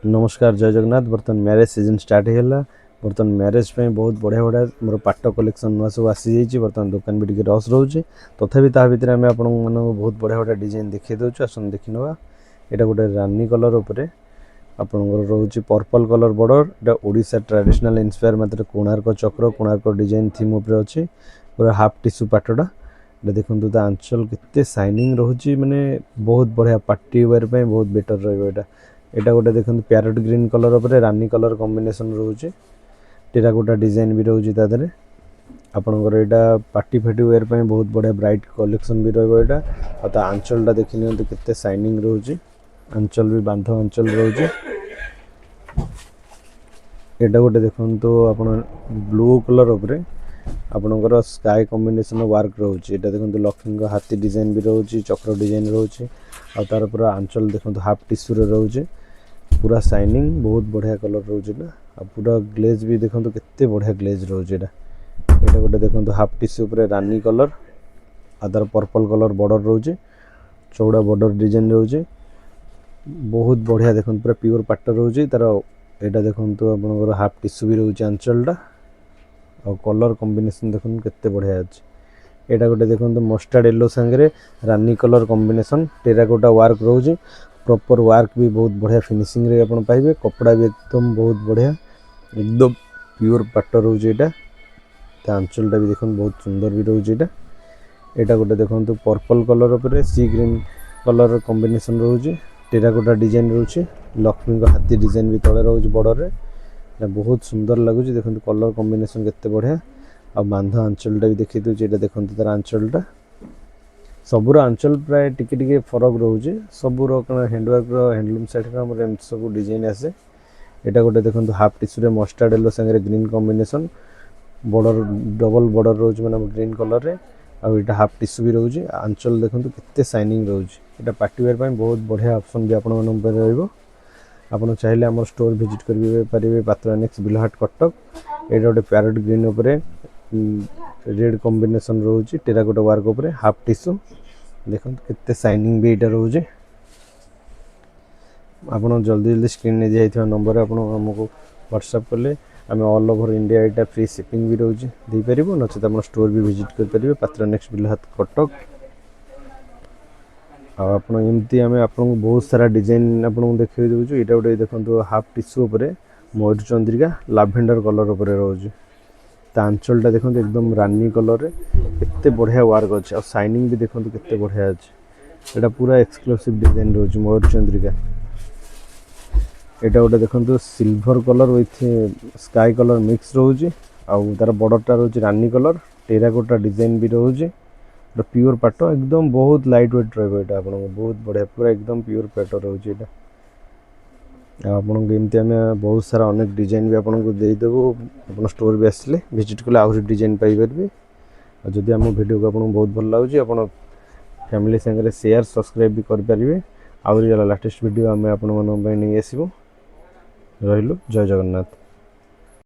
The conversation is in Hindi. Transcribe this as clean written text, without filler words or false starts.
नमस्कार जय जगन्नाथ। बर्तमान मैरेज सीजन स्टार्ट होगा। बर्तमान मैरेज पे बहुत बढ़िया बढ़िया मोर पाट कलेक्शन नुआ सब आसी जाइए। बर्तमान दुकान भी टी रस रोचे तथापि ता भितर आम आप बहुत बढ़िया बढ़िया डिजाइन देखी दूँ। आसन देखी ना यहाँ गोटे रानी कलर उपर आपंकर रोचे पर्पल कलर बॉर्डर। एटा ओडिशा ट्रेडिशनल इंस्पायर मतलब कोणार्क चक्र कोणार्क डिजाइन थीम उपर अच्छी पूरा हाफ टिश्यू पाटटा देखो तो आंचल केते शाइनिंग रोचे माने बहुत बढ़िया पार्टी वेयर पे बहुत बेटर रहा। एटा गोटे देखो प्यारट ग्रीन कलर उपर रानी कलर कॉम्बिनेशन रोचे टेराकोटा डिजाइन भी रोचे तादरे आपनकर एटा पार्टी फाटी वेयर पे बहुत बढ़िया ब्राइट कलेक्शन भी रहा। आ आंचलटा देखी नि केते शाइनिंग रोचे आंचल भी बांध आंचल रोचे। एटा गोटे देखो तो आप ब्लू कलर उपर आपनकर स्काई कॉम्बिनेशन वर्क रोचे। एटा देखो लक्ष्मी का हाथी डिजाइन भी रोचे चक्र डिजाइन रोचे आ तार पूरा आंचल देखो हाफ टिश्यू रोचे पूरा शाइनिंग बहुत बढ़िया कलर रोचे ना। आ पूरा ग्लेज भी देखो केते बढ़िया ग्लेज रोचे। एटा गोटे देखो हाफ टिश्यू उपर रानी कलर आ तार पर्पल कलर बॉर्डर रोचे चौड़ा बॉर्डर डिजाइन रोचे बहुत बढ़िया देखो पूरा प्योर पाट रोचे। तार एटा देखो आपनकर हाफ टिश्यू भी रोचे आंचलटा और कलर कॉम्बिनेशन देखो केते बढ़िया अच्छे। एटा गोटे देखो मस्टर्ड येलो सांगे रानी कलर कॉम्बिनेशन टेराकोटा वर्क रोचे प्रॉपर वर्क भी बहुत बढ़िया फिनिशिंग रे आपन पाइबे। कपड़ा भी एकदम बहुत बढ़िया एकदम प्योर पाट रोचे। एटा आंचलटा भी देखो बहुत सुंदर भी रोचे। एटा गोटे देखो पर्पल कलर उपर सी ग्रीन कलर कॉम्बिनेशन रोचे टेराकोटा डिजाइन रोचे लक्ष्मी का हाथी डिजाइन भी तले रोचे बॉर्डर रे बहुत सुंदर लगुच। देखो कलर कॉम्बिनेशन केते बढ़िया आ बांध आंचलटा भी देखी दूचे। देखो तार आंचलटा सबूर आंचल प्राय टिके टिके फरक रोचे सबूर हैंडवर्क हैंडलूम साइड सब डिजाइन आसे। एटा गोटे देखो हाफ टिश्यू मस्टर्ड येलो सांगे green combination border double border रोचे माने ग्रीन कलर रे आ एटा हाफ टिश्यू भी रोचे आंचल देखो केते शाइनिंग रोचे। एटा पार्टी वेयर पे बहुत बढ़िया ऑप्शन भी आपण मन पे रहइबो। आपन चाहिए आम स्टोर विजिट करेंगे पात्र नेक्स्ट बिलहाट कटक। ये गोटे प्यारट ग्रीन उपर रेड कॉम्बिनेशन रोचे टेराकोटा वर्क उपर हाफ टिश्यू देखो केते शाइनिंग भी यहाँ रोचे। आपन जल्दी जल्दी स्क्रीन में दिखाई नंबर आप व्हाट्सएप कले आम ऑल ओवर इंडिया यहाँ फ्री शिपिंग भी रोचे दे पार नचेत आप स्टोर भी विजिट करेंगे पात्र नेक्स्ट बिलहाट कटक। आमती आम आपको बहुत सारा डिजाइन आपको देखिए दूँ। यहाँ गोटे देखो हाफ टिश्यू उपर मयूर चंद्रिका लाभेंडर कलर उपर रोचे आंचलटा देखो एकदम रानी कलर रे केते बढ़िया वर्क अच्छे और शाइनिंग भी देखो केते बढ़िया अच्छे। यहाँ पूरा एक्सक्लूसिव डिजाइन रोचे मयूर चंद्रिका। यहाँ गोटे देखो silver colour with sky colour mix रोचे आउ तार बॉर्डरटा रोचे रानी कलर टेराकोटा डिजाइन भी रोचे प्योर पाट एकदम बहुत लाइट वेट रहा। आप बहुत बढ़िया पूरा एकदम प्योर पाट रोचे। आपमती आम बहुत सारा अनेक डिजाइन भी आपको देदेबू आप स्टोर भी आसिले विजिट कले आहरी डिजाइन पाइपर। जदि आम वीडियो को आपको बहुत भल लगे आप फैमिली सागर शेयर सब्सक्राइब भी करेंगे। आहरी लाटेस्ट वीडियो आम आप नहीं आसबू। रही जय जगन्नाथ।